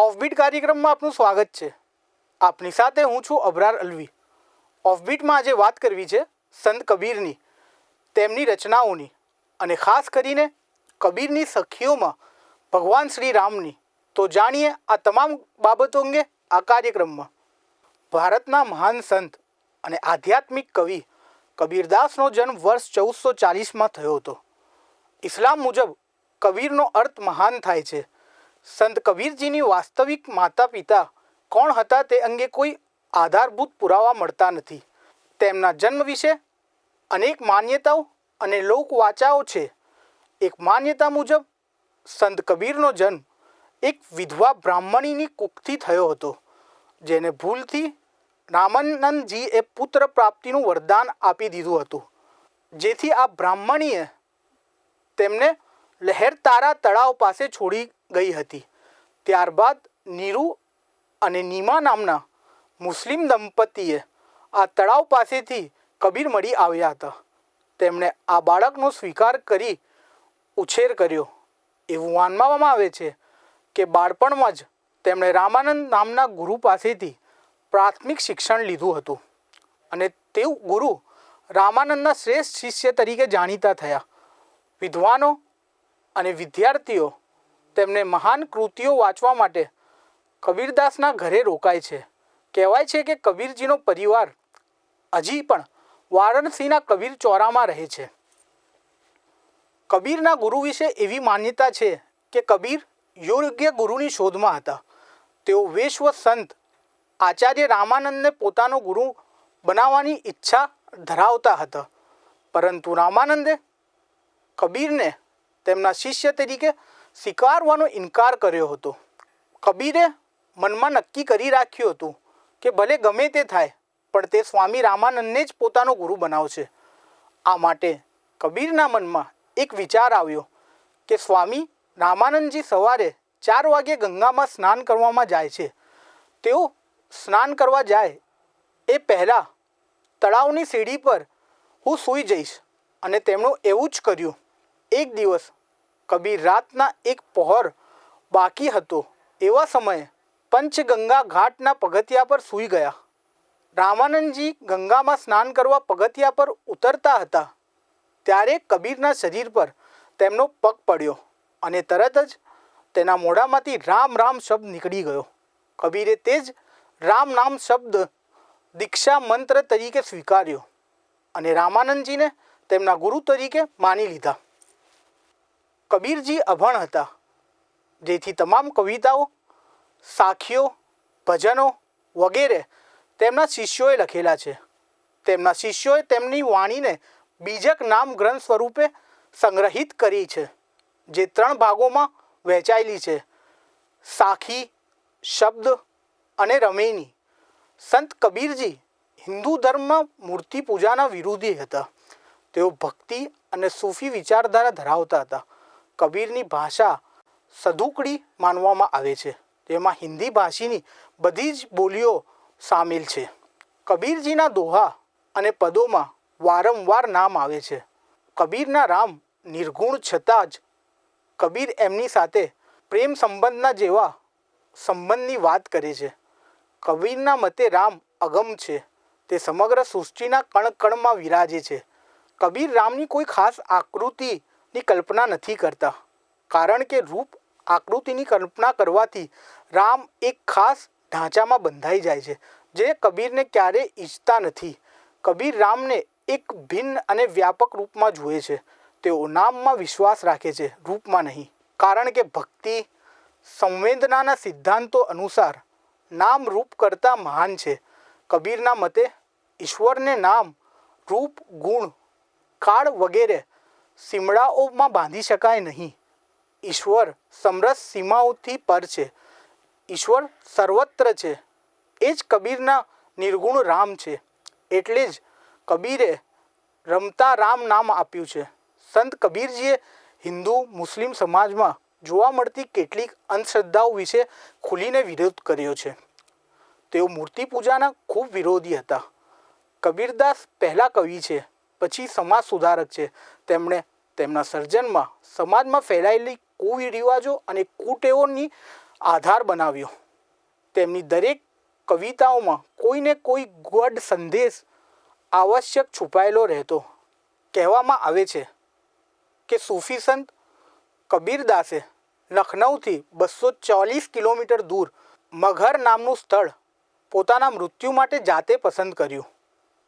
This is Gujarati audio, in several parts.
ઓફબીટ કાર્યક્રમમાં આપનું સ્વાગત છે. આપની સાથે હું છું અબરાર અલવી. ઓફબીટમાં આજે વાત કરવી છે સંત કબીરની, તેમની રચનાઓની અને ખાસ કરીને કબીરની સખીઓમાં ભગવાન શ્રી રામની. તો જાણીએ આ તમામ બાબતો અંગે આ કાર્યક્રમમાં. ભારતના મહાન સંત અને આધ્યાત્મિક કવિ કબીરદાસનો જન્મ વર્ષ 1440માં થયો હતો. ઇસ્લામ મુજબ કબીરનો અર્થ મહાન થાય છે. સંત કબીરજીની વાસ્તવિક માતા પિતા કોણ હતા તે અંગે કોઈ આધારભૂત પુરાવા મળતા નથી. તેમના જન્મ વિશે અનેક માન્યતાઓ અને લોકવાચાઓ છે. એક માન્યતા મુજબ સંત કબીરનો જન્મ એક વિધવા બ્રાહ્મણીની કુખથી થયો હતો, જેને ભૂલથી રામાનંદજીએ પુત્ર પ્રાપ્તિનું વરદાન આપી દીધું હતું, જેથી આ બ્રાહ્મણીએ તેમને લહેરતારા તળાવ પાસે છોડી ગઈ હતી. ત્યારબાદ નીરુ અને નીમા નામના મુસ્લિમ દંપતીએ આ તળાવ પાસેથી કબીર મળી આવ્યા હતા. તેમણે આ બાળકનો સ્વીકાર કરી ઉછેર કર્યો. એવું માનવામાં આવે છે કે બાળપણમાં જ તેમણે રામાનંદ નામના ગુરુ પાસેથી પ્રાથમિક શિક્ષણ લીધું હતું અને તેઓ ગુરુ રામાનંદના શ્રેષ્ઠ શિષ્ય તરીકે જાણીતા થયા. વિદ્વાનો અને વિદ્યાર્થીઓ તેમને મહાન કૃતિઓ વાંચવા માટે કબીરદાસના ઘરે રોકાય છે. કહેવાય છે કે કબીરજીનો પરિવાર હજી પણ વારાણસીના કબીર ચોરામાં રહે છે. કબીરના ગુરુ વિશે એવી માન્યતા છે કે કબીર યોગ્ય ગુરુની શોધમાં હતા. તેઓ વૈશ્વ સંત આચાર્ય રામાનંદને પોતાનો ગુરુ બનાવવાની ઈચ્છા ધરાવતા હતા, પરંતુ રામાનંદે કબીરને તેમના શિષ્ય તરીકે સ્વીકારવાનો ઇનકાર કર્યો હતો. કબીરે મનમાં નક્કી કરી રાખ્યું હતું કે ભલે ગમે તે થાય, પણ તે સ્વામી રામાનંદને જ પોતાનો ગુરુ બનાવશે. આ માટે કબીરના મનમાં એક વિચાર આવ્યો કે સ્વામી રામાનંદજી સવારે 4 વાગે ગંગામાં સ્નાન કરવામાં જાય છે. તેઓ સ્નાન કરવા જાય એ પહેલાં તળાવની સીડી પર હું સૂઈ જઈશ, અને તેમણે એવું જ કર્યું. એક દિવસ કબીર રાતના એક પહોર બાકી હતો એવા સમયે પંચગંગા ઘાટના પગથિયા પર સૂઈ ગયા. રામાનંદજી ગંગામાં સ્નાન કરવા પગથિયા પર ઉતરતા હતા ત્યારે કબીરના શરીર પર તેમનો પગ પડ્યો અને તરત જ તેના મોઢામાંથી રામ રામ શબ્દ નીકળી ગયો. કબીરે તે જ રામ નામ શબ્દ દીક્ષા મંત્ર તરીકે સ્વીકાર્યો અને રામાનંદજીને તેમના ગુરુ તરીકે માની લીધા. કબીરજી અભણ હતા, જેથી તમામ કવિતાઓ, સાખીઓ, ભજનો વગેરે તેમના શિષ્યોએ લખેલા છે. તેમના શિષ્યોએ તેમની વાણીને બીજક નામ ગ્રંથ સ્વરૂપે સંગ્રહિત કરી છે, જે 3 ભાગોમાં વહેંચાયેલી છે: સાખી, શબ્દ અને રમેની. સંત કબીરજી હિન્દુ ધર્મમાં મૂર્તિ પૂજાના વિરોધી હતા. તેઓ ભક્તિ અને સૂફી વિચારધારા ધરાવતા હતા. કબીરની ભાષા સધુકડી માનવામાં આવે છે, જેમાં હિન્દી ભાષીની બધી જ બોલીઓ સામેલ છે. કબીરજીના દોહા અને પદોમાં વારંવાર નામ આવે છે. કબીરના રામ નિર્ગુણ છતાં જ કબીર એમની સાથે પ્રેમ સંબંધના જેવા સંબંધની વાત કરે છે. કબીરના મતે રામ અગમ છે, તે સમગ્ર સૃષ્ટિના કણકણમાં વિરાજે છે. કબીર રામની કોઈ ખાસ આકૃતિની કલ્પના નથી કરતા, કારણ કે રૂપ આકૃતિની કલ્પના કરવાથી રામ એક ખાસ ઢાંચામાં બંધાઈ જાય છે, જે કબીરને ક્યારેય ઈચ્છતા નથી. કબીર રામને એક ભિન્ન અને વ્યાપક રૂપમાં જુએ છે. તેઓ નામમાં વિશ્વાસ રાખે છે, રૂપમાં નહીં, કારણ કે ભક્તિ સંવેદનાના સિદ્ધાંતો અનુસાર નામ રૂપ કરતાં મહાન છે. કબીરના મતે ઈશ્વરને નામ, રૂપ, ગુણ, કાળ વગેરે સીમડાઓમાં બાંધી શકાય નહીં. ઈશ્વર સમરસ સીમાઓથી પર છે. ઈશ્વર સર્વત્ર છે. એ જ કબીરના નિર્ગુણ રામ છે. એટલે જ કબીરે રમતા રામ નામ આપ્યું છે. સંત કબીરજીએ હિન્દુ મુસ્લિમ સમાજમાં જોવા મળતી કેટલીક અંધશ્રદ્ધાઓ વિશે ખુલીને વિરોધ કર્યો છે. તેઓ મૂર્તિ પૂજાના ખૂબ વિરોધી હતા. કબીરદાસ પહેલા કવિ છે, પછી સમાજ સુધારક છે. તેમણે તેમના સર્જનમાં સમાજમાં ફેલાયેલી કુરિવાજો અને કુટેવોની આધાર બનાવ્યો. તેમની દરેક કવિતાઓમાં કોઈને કોઈ ગૂઢ સંદેશ આવશ્યક છુપાયેલો રહેતો. કહેવામાં આવે છે કે સૂફી સંત કબીરદાસે લખનૌથી 240 કિલોમીટર દૂર મગહર નામનું સ્થળ પોતાના મૃત્યુ માટે જાતે પસંદ કર્યું.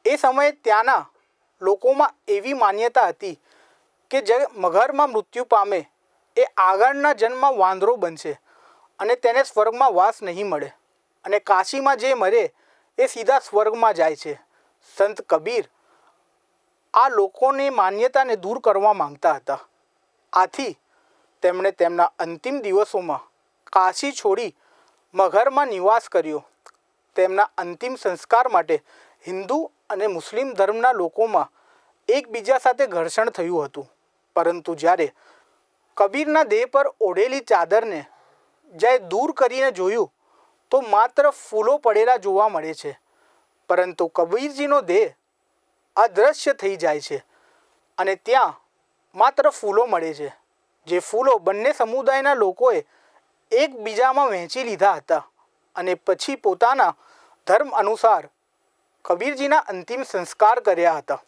એ સમયે ત્યાંના લોકોમાં એવી માન્યતા હતી કે જે મગહરમાં મૃત્યુ પામે એ આગળના જન્મમાં વાંદરો બનશે અને તેને સ્વર્ગમાં વાસ નહીં મળે, અને કાશીમાં જે મરે એ સીધા સ્વર્ગમાં જાય છે. સંત કબીર આ લોકોની માન્યતાને દૂર કરવા માંગતા હતા. આથી તેમણે તેમના અંતિમ દિવસોમાં કાશી છોડી મગહરમાં નિવાસ કર્યો. તેમના અંતિમ સંસ્કાર માટે હિન્દુ અને મુસ્લિમ ધર્મના લોકોમાં એકબીજા સાથે ઘર્ષણ થયું હતું. પરંતુ જ્યારે કબીરના દેહ પર ઓઢેલી ચાદરને જ્યારે દૂર કરીને જોયું તો માત્ર ફૂલો પડેલા જોવા મળે છે. પરંતુ કબીરજીનો દેહ અદૃશ્ય થઈ જાય છે અને ત્યાં માત્ર ફૂલો મળે છે, જે ફૂલો બંને સમુદાયના લોકોએ એકબીજામાં વહેંચી લીધા હતા અને પછી પોતાના ધર્મ અનુસાર કબીરજીના અંતિમ સંસ્કાર કર્યા હતા.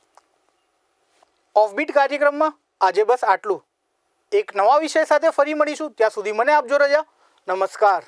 ઓફબીટ કાર્યક્રમમાં આજે બસ આટલું. એક નવા વિષય સાથે ફરી મળીશું. ત્યાં સુધી મને આપજો રજા. નમસ્કાર.